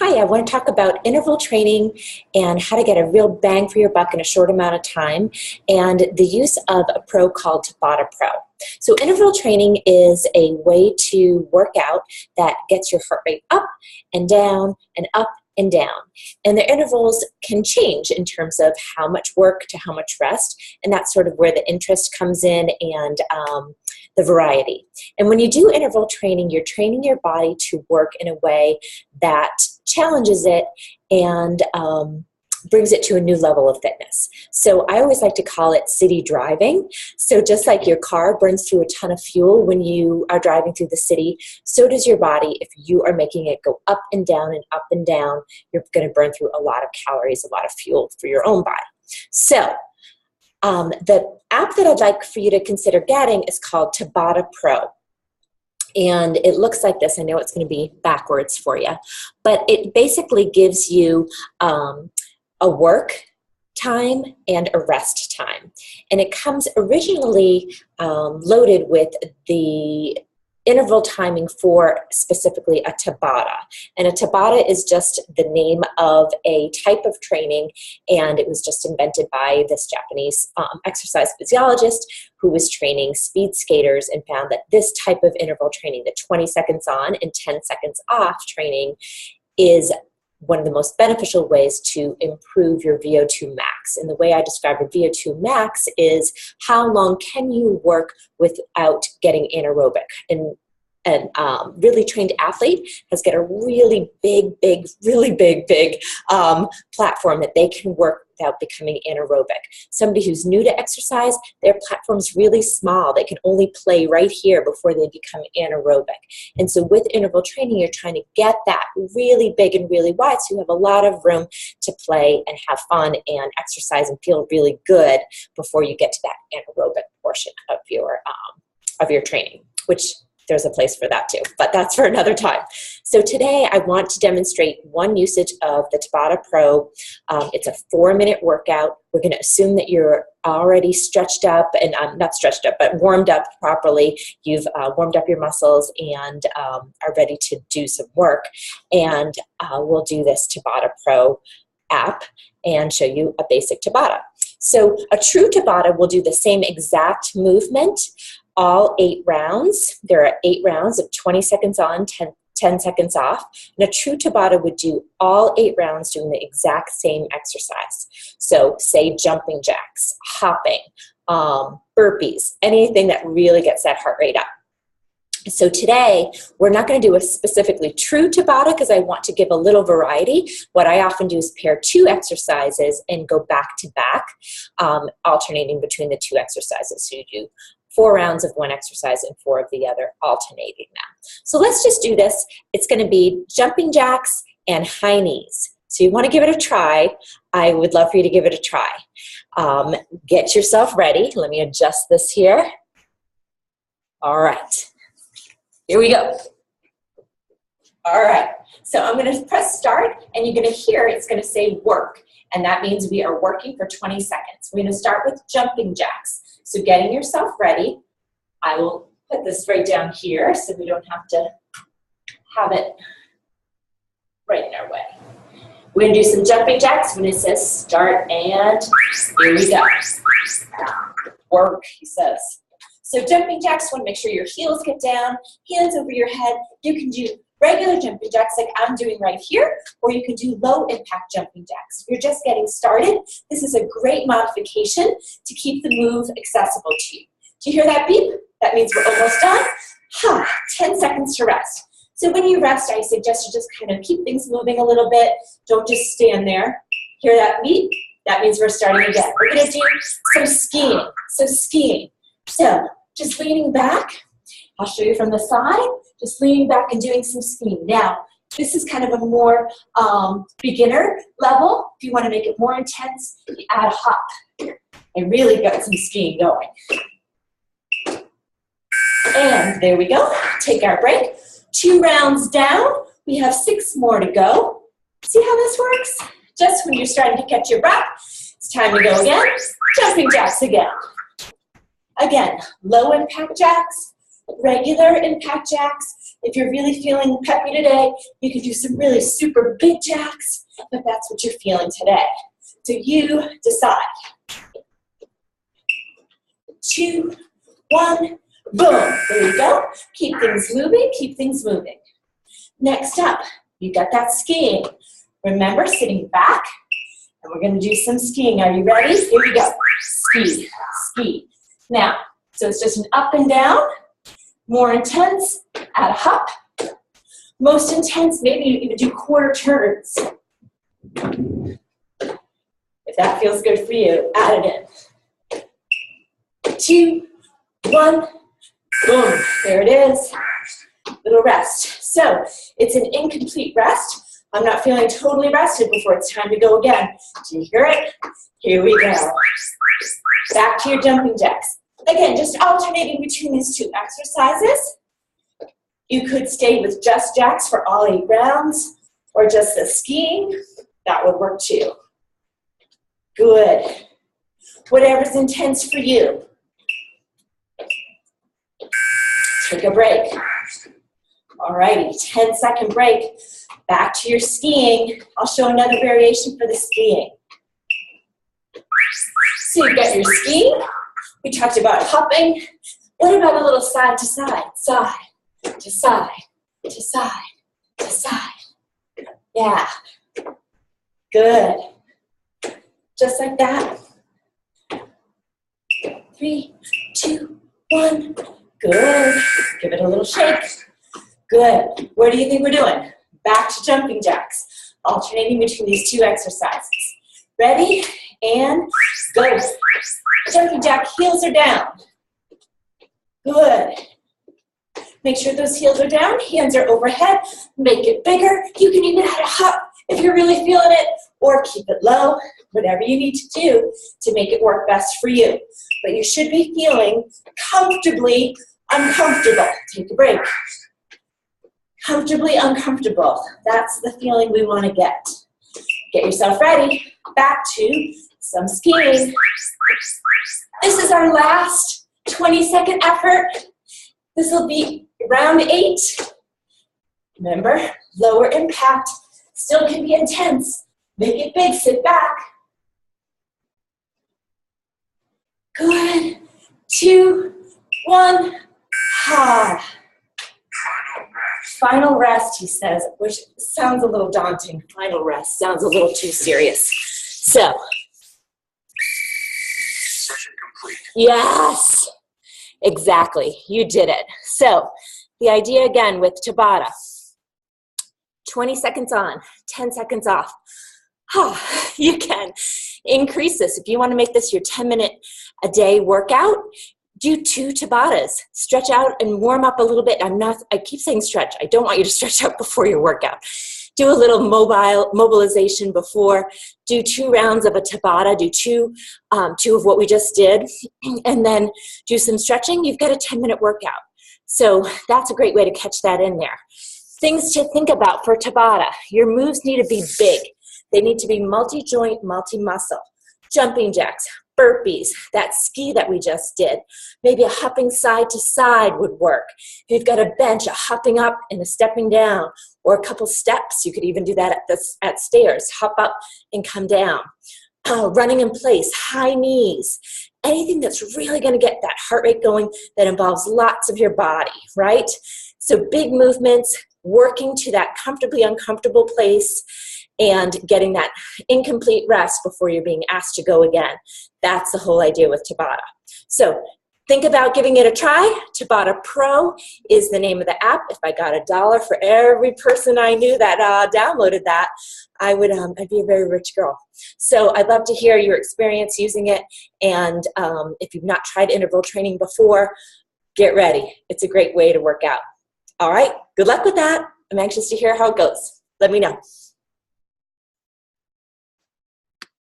Hi, I want to talk about interval training and how to get a real bang for your buck in a short amount of time, and the use of a pro called Tabata Pro. So interval training is a way to work out that gets your heart rate up and down and up and down. And the intervals can change in terms of how much work to how much rest, and that's sort of where the interest comes in and the variety. And when you do interval training, you're training your body to work in a way that challenges it and brings it to a new level of fitness. So I always like to call it city driving. So just like your car burns through a ton of fuel when you are driving through the city, so does your body. If you are making it go up and down and up and down, you're going to burn through a lot of calories, a lot of fuel for your own body. So the app that I'd like for you to consider getting is called Tabata Pro. And it looks like this. I know it's going to be backwards for you, but it basically gives you a work time and a rest time. And it comes originally loaded with the interval timing for specifically a Tabata. And a Tabata is just the name of a type of training, and it was just invented by this Japanese exercise physiologist who was training speed skaters and found that this type of interval training, the 20 seconds on and 10 seconds off training, is one of the most beneficial ways to improve your VO2 max. And the way I describe a VO2 max is how long can you work without getting anaerobic. And really trained athlete has got a really big platform that they can work without becoming anaerobic. Somebody who's new to exercise, their platform's really small. They can only play right here before they become anaerobic. And so with interval training, you're trying to get that really big and really wide so you have a lot of room to play and have fun and exercise and feel really good before you get to that anaerobic portion of your training, which there's a place for that too, but that's for another time. So today I want to demonstrate one usage of the Tabata Pro. It's a 4-minute workout. We're going to assume that you're already stretched up, and not stretched up, but warmed up properly. You've warmed up your muscles and are ready to do some work. And we'll do this Tabata Pro app and show you a basic Tabata. So a true Tabata will do the same exact movement all 8 rounds. There are 8 rounds of 20 seconds on, 10 seconds off. And a true Tabata would do all 8 rounds doing the exact same exercise. So say jumping jacks, hopping, burpees, anything that really gets that heart rate up. So today, we're not going to do a specifically true Tabata because I want to give a little variety. What I often do is pair 2 exercises and go back to back, alternating between the 2 exercises. So you do 4 rounds of one exercise and 4 of the other, alternating now. So let's just do this. It's going to be jumping jacks and high knees. So you want to give it a try. I would love for you to give it a try. Get yourself ready. Let me adjust this here. All right. Here we go. All right. So I'm going to press start, and you're going to hear it's going to say work. And that means we are working for 20 seconds. We're going to start with jumping jacks. So getting yourself ready, I will put this right down here so we don't have to have it right in our way. We're going to do some jumping jacks when it says start, and here we go. Work, he says. So jumping jacks, want to make sure your heels get down, hands over your head. You can do regular jumping jacks like I'm doing right here, or you can do low impact jumping jacks. If you're just getting started, this is a great modification to keep the move accessible to you. Do you hear that beep? That means we're almost done. 10 seconds to rest. So when you rest, I suggest you just kind of keep things moving a little bit. Don't just stand there. Hear that beep? That means we're starting again. We're going to do some skiing. So just leaning back. I'll show you from the side. Just leaning back and doing some skiing. Now, this is kind of a more beginner level. If you want to make it more intense, you add a hop and really get some skiing going. And there we go. Take our break. 2 rounds down. We have 6 more to go. See how this works? Just when you're starting to catch your breath, it's time to go again. Jumping jacks again. Again, low impact jacks. regular impact jacks. If you're really feeling peppy today, you can do some really super big jacks if that's what you're feeling today. So you decide. 2, 1, boom. There you go. Keep things moving, keep things moving. Next up, you got that skiing. Remember, sitting back, and we're going to do some skiing. Are you ready? Here we go. Ski, ski. Now, so it's just an up and down, more intense, add a hop. Most intense, maybe you even do quarter turns. If that feels good for you, add it in. 2, 1, boom, there it is. Little rest. So it's an incomplete rest. I'm not feeling totally rested before it's time to go again. Do you hear it? Here we go. Back to your jumping jacks. Again, just alternating between these two exercises. You could stay with just jacks for all 8 rounds, or just the skiing. That would work too. Good. Whatever's intense for you. Take a break. Alrighty, 10-second break. Back to your skiing. I'll show another variation for the skiing. So you've got your skiing. We talked about hopping. What about a little side to side? Side to side to side to side. Yeah. Good. Just like that. 3, 2, 1. Good. Give it a little shake. Good. Where do you think we're doing? Back to jumping jacks. Alternating between these two exercises. Ready? And go. Jumping jack, heels are down. Good. Make sure those heels are down, hands are overhead. Make it bigger. You can even add a hop if you're really feeling it, or keep it low, whatever you need to do to make it work best for you. But you should be feeling comfortably uncomfortable. Take a break. Comfortably uncomfortable. That's the feeling we want to get. Get yourself ready. Back to some skiing. This is our last 20-second effort. This will be round 8. Remember, lower impact. Still can be intense. Make it big. Sit back. Good. 2, 1. Ha. Final rest, he says, which sounds a little daunting. Final rest sounds a little too serious. So. Session complete. Yes. Exactly. You did it. So, the idea again with Tabata. 20 seconds on, 10 seconds off. You can increase this. If you want to make this your 10-minute a day workout, do 2 Tabatas. Stretch out and warm up a little bit. I keep saying stretch. I don't want you to stretch out before your workout. Do a little mobilization before. Do 2 rounds of a Tabata. Do 2 of what we just did. And then do some stretching. You've got a 10-minute workout. So that's a great way to catch that in there. Things to think about for Tabata. Your moves need to be big. They need to be multi-joint, multi-muscle. Jumping jacks, burpees, that ski that we just did. Maybe a hopping side to side would work. If you've got a bench, a hopping up and a stepping down, or a couple steps. You could even do that at stairs. Hop up and come down. Running in place, high knees. Anything that's really going to get that heart rate going that involves lots of your body, right? So big movements, working to that comfortably uncomfortable place, and getting that incomplete rest before you're being asked to go again. That's the whole idea with Tabata. So think about giving it a try. Tabata Pro is the name of the app. If I got $1 for every person I knew that downloaded that, I'd be a very rich girl. So I'd love to hear your experience using it. And if you've not tried interval training before, get ready. It's a great way to work out. All right, good luck with that. I'm anxious to hear how it goes. Let me know.